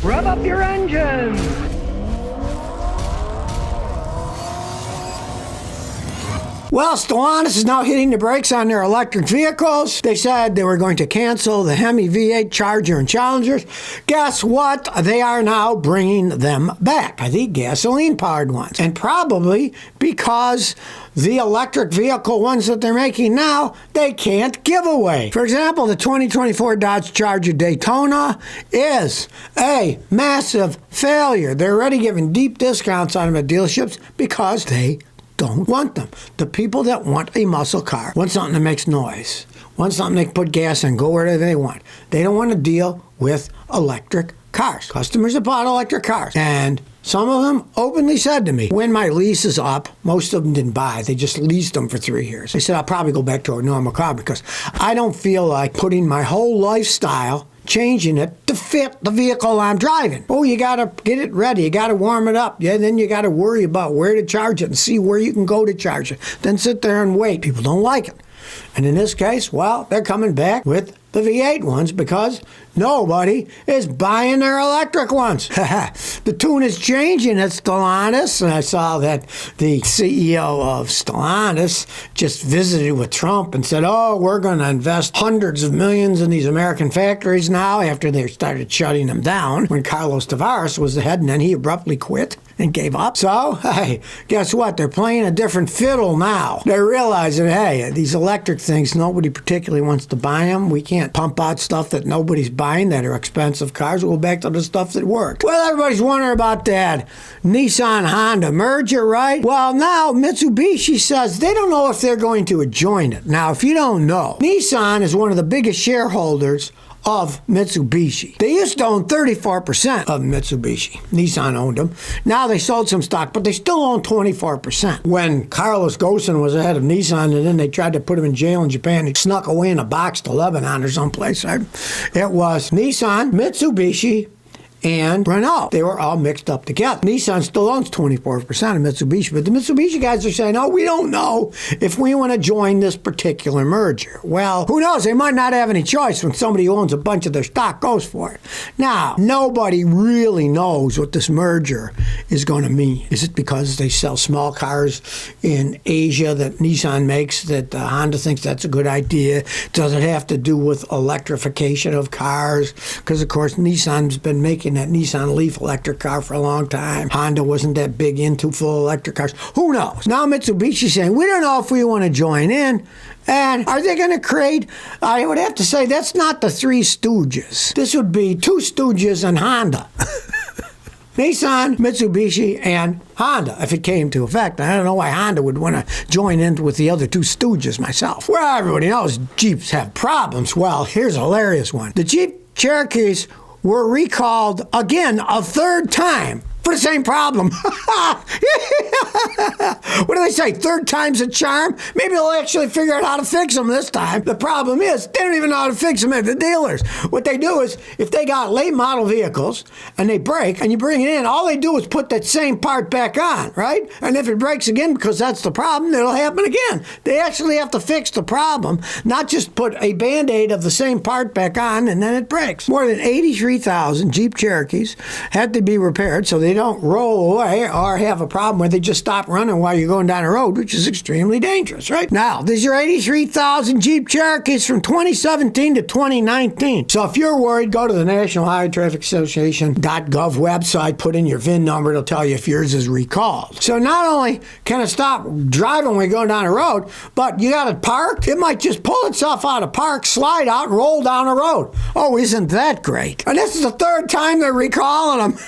Rev up your engines! Well, Stellantis is now hitting the brakes on their electric vehicles. They said they were going to cancel the Hemi V8 Charger and Challengers. Guess what? They are now bringing them back, the gasoline-powered ones. And probably because the electric vehicle ones that they're making now, they can't give away. For example, the 2024 Dodge Charger Daytona is a massive failure. They're already giving deep discounts on them at dealerships because they don't want them. The people that want a muscle car want something that makes noise, want something they can put gas in, go wherever they want. They don't want to deal with electric cars. Customers that bought electric cars. And some of them openly said to me, when my lease is up, most of them didn't buy. They just leased them for 3 years. They said, I'll probably go back to a normal car because I don't feel like putting my whole lifestyle changing it to fit the vehicle I'm driving. Oh, you got to get it ready. You got to warm it up. Yeah, then you got to worry about where to charge it and see where you can go to charge it. Then sit there and wait. People don't like it. And in this case, well, they're coming back with the V8 ones because nobody is buying their electric ones. The tune is changing at Stellantis, and I saw that the CEO of Stellantis just visited with Trump and said, oh, we're going to invest hundreds of millions in these American factories now after they started shutting them down when Carlos Tavares was the head, and then he abruptly quit and gave up. So, hey, guess what? They're playing a different fiddle now. They're realizing, hey, these electric things, nobody particularly wants to buy them. We can't pump out stuff that nobody's buying that are expensive cars. We'll go back to the stuff that worked. Well, everybody's wondering about that Nissan-Honda merger, right? Well, now Mitsubishi says they don't know if they're going to join it. Now, if you don't know, Nissan is one of the biggest shareholders of Mitsubishi. They used to own 34% of Mitsubishi. Nissan owned them. Now they sold some stock, but they still own 24%. When Carlos Ghosn was the head of Nissan, and then they tried to put him in jail in Japan, he snuck away in a box to Lebanon or someplace. Right? It was Nissan, Mitsubishi, and Renault. They were all mixed up together. Nissan still owns 24% of Mitsubishi, but the Mitsubishi guys are saying, oh, we don't know if we want to join this particular merger. Well, who knows? They might not have any choice when somebody who owns a bunch of their stock goes for it. Now, nobody really knows what this merger is going to mean. Is it because they sell small cars in Asia that Nissan makes that Honda thinks that's a good idea? Does it have to do with electrification of cars? Because, of course, Nissan's been making that Nissan Leaf electric car for a long time. Honda wasn't that big into full electric cars. Who knows? Now Mitsubishi's saying, we don't know if we want to join in. And are they going to create, I would have to say, that's not the Three Stooges. This would be Two Stooges and Honda. Nissan, Mitsubishi, and Honda, if it came to effect. I don't know why Honda would want to join in with the other Two Stooges myself. Well, everybody knows Jeeps have problems. Well, here's a hilarious one. The Jeep Cherokees were recalled again a third time for the same problem. What do they say? Third time's a charm? Maybe they'll actually figure out how to fix them this time. The problem is they don't even know how to fix them at the dealers. What they do is if they got late model vehicles and they break and you bring it in, all they do is put that same part back on, right? And if it breaks again because that's the problem, it'll happen again. They actually have to fix the problem, not just put a Band-Aid of the same part back on and then it breaks. More than 83,000 Jeep Cherokees had to be repaired so they don't roll away or have a problem where they just stop running while you're going down the road, which is extremely dangerous, right? Now, these are 83,000 Jeep Cherokees from 2017 to 2019. So if you're worried, go to the National Highway Traffic Association.gov website, put in your VIN number, it'll tell you if yours is recalled. So not only can it stop driving when you're going down the road, but you got it parked, it might just pull itself out of park, slide out, and roll down the road. Oh, isn't that great? And this is the third time they're recalling them.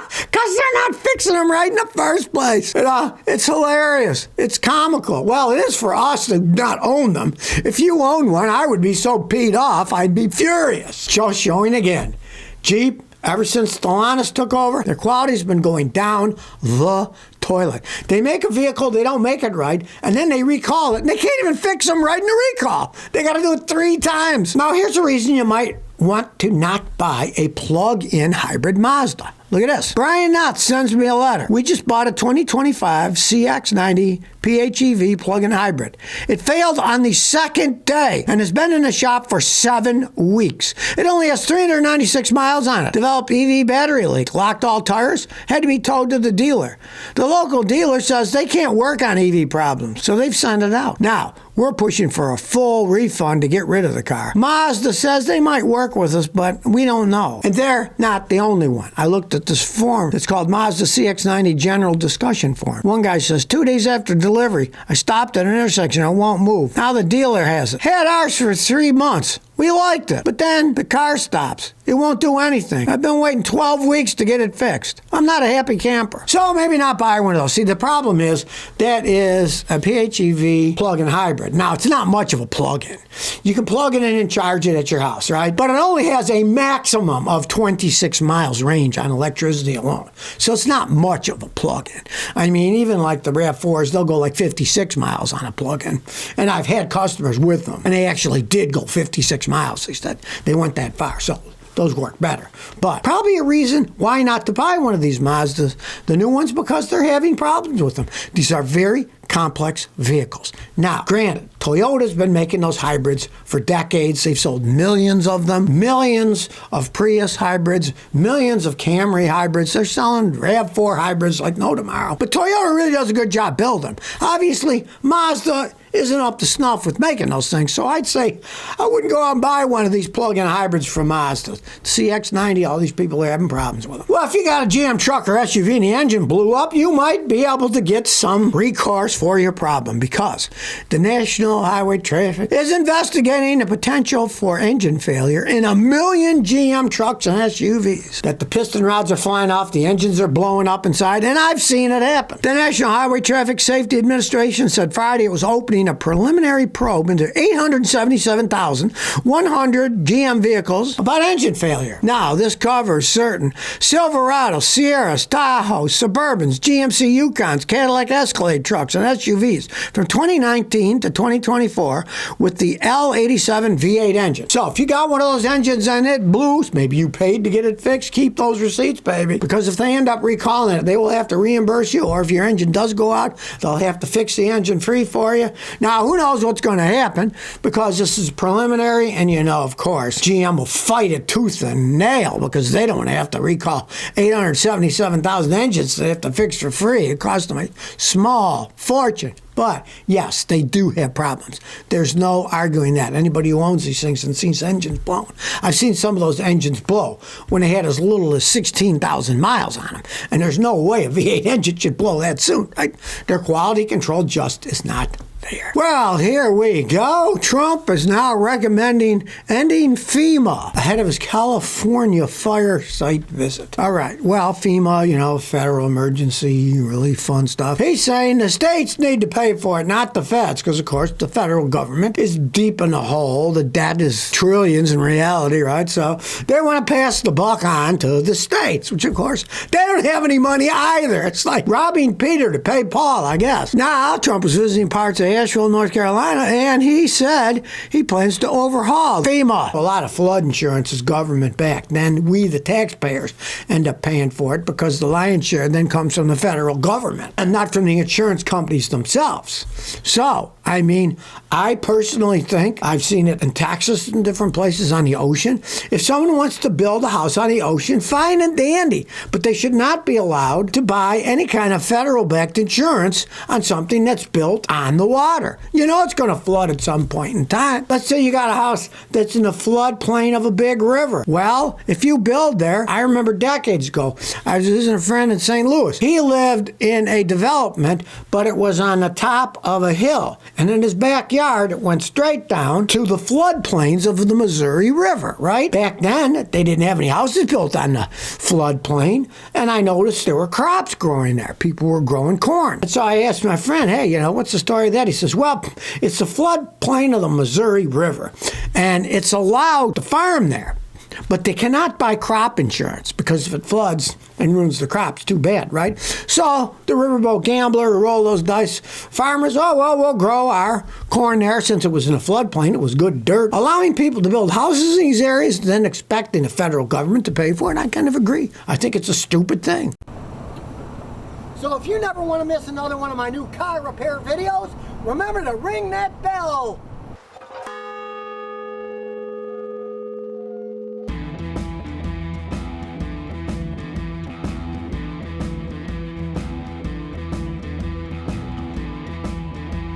Because they're not fixing them right in the first place. It's hilarious. It's comical. Well, it is for us to not own them. If you owned one, I would be so peed off, I'd be furious. Just showing again. Jeep, ever since Stellantis took over, their quality's been going down the toilet. They make a vehicle, they don't make it right, and then they recall it, and they can't even fix them right in the recall. They got to do it 3 times. Now, here's a reason you might want to not buy a plug-in hybrid Mazda. Look at this. Brian Knott sends me a letter. We just bought a 2025 CX-90 PHEV plug-in hybrid. It failed on the second day and has been in the shop for 7 weeks. It only has 396 miles on it. Developed EV battery leak, locked all tires, had to be towed to the dealer. The local dealer says they can't work on EV problems, so they've sent it out. Now, we're pushing for a full refund to get rid of the car. Mazda says they might work with us, but we don't know. And they're not the only one. I looked at this form. It's called Mazda CX-90 General Discussion Form. One guy says, 2 days after delivery, I stopped at an intersection. I won't move. Now the dealer has it. Had ours for 3 months. We liked it. But then the car stops. It won't do anything. I've been waiting 12 weeks to get it fixed. I'm not a happy camper. So maybe not buy one of those. See, the problem is that is a PHEV plug-in hybrid. Now, it's not much of a plug-in. You can plug it in and charge it at your house, right? But it only has a maximum of 26 miles range on electricity alone. So it's not much of a plug-in. I mean, even like the RAV4s, they'll go like 56 miles on a plug-in. And I've had customers with them, and they actually did go 56 miles. They said they went that far. So those work better. But probably a reason why not to buy one of these Mazdas, the new ones, because they're having problems with them. These are very complex vehicles. Now, granted, Toyota's been making those hybrids for decades. They've sold millions of them, millions of Prius hybrids, millions of Camry hybrids. They're selling RAV4 hybrids like no tomorrow. But Toyota really does a good job building them. Obviously, Mazda isn't up to snuff with making those things, so I'd say I wouldn't go out and buy one of these plug-in hybrids from Mazda. CX-90, all these people are having problems with them. Well, if you got a GM truck or SUV and the engine blew up, you might be able to get some recourse for your problem because the National Highway Traffic is investigating the potential for engine failure in 1 million GM trucks and SUVs. That the piston rods are flying off, the engines are blowing up inside, and I've seen it happen. The National Highway Traffic Safety Administration said Friday it was opening a preliminary probe into 877,100 GM vehicles about engine failure. Now, this covers certain Silverados, Sierras, Tahoes, Suburbans, GMC Yukons, Cadillac Escalade trucks, and SUVs from 2019 to 2024 with the L87 V8 engine. So if you got one of those engines and it blew, maybe you paid to get it fixed, keep those receipts, baby. Because if they end up recalling it, they will have to reimburse you, or if your engine does go out, they'll have to fix the engine free for you. Now, who knows what's going to happen, because this is preliminary, and you know, of course, GM will fight it tooth and nail because they don't have to recall 877,000 engines they have to fix for free. It costs them a small fortune. But yes, they do have problems. There's no arguing that. Anybody who owns these things and sees engines blown. I've seen some of those engines blow when they had as little as 16,000 miles on them. And there's no way a V8 engine should blow that soon, right? Their quality control just is not there. Well, here we go. Trump is now recommending ending FEMA ahead of his California fire site visit. All right. Well, FEMA, you know, federal emergency relief fund stuff. He's saying the states need to pay for it, not the feds, because, of course, the federal government is deep in the hole. The debt is trillions in reality, right? So they want to pass the buck on to the states, which, of course, they don't have any money either. It's like robbing Peter to pay Paul, I guess. Now, Trump was visiting parts of Asheville, North Carolina, and he said he plans to overhaul FEMA. A lot of flood insurance is government-backed. Then we, the taxpayers, end up paying for it because the lion's share then comes from the federal government and not from the insurance companies themselves. So, I mean, I personally think, I've seen it in Texas and different places on the ocean. If someone wants to build a house on the ocean, fine and dandy, but they should not be allowed to buy any kind of federal-backed insurance on something that's built on the water. You know it's going to flood at some point in time. Let's say you got a house that's in the floodplain of a big river. Well, if you build there, I remember decades ago, I was visiting a friend in St. Louis. He lived in a development, but it was on the top of a hill. And in his backyard, it went straight down to the floodplains of the Missouri River, right? Back then, they didn't have any houses built on the floodplain. And I noticed there were crops growing there. People were growing corn. And so I asked my friend, hey, you know, what's the story of that? He says, well, it's the floodplain of the Missouri River, and it's allowed to farm there. but they cannot buy crop insurance because if it floods and ruins the crops, too bad, right? So the riverboat gambler who rolled those dice, farmers, oh, well, we'll grow our corn there since it was in a floodplain. It was good dirt. Allowing people to build houses in these areas, then expecting the federal government to pay for it, I kind of agree. I think it's a stupid thing. So if you never want to miss another one of my new car repair videos, remember to ring that bell.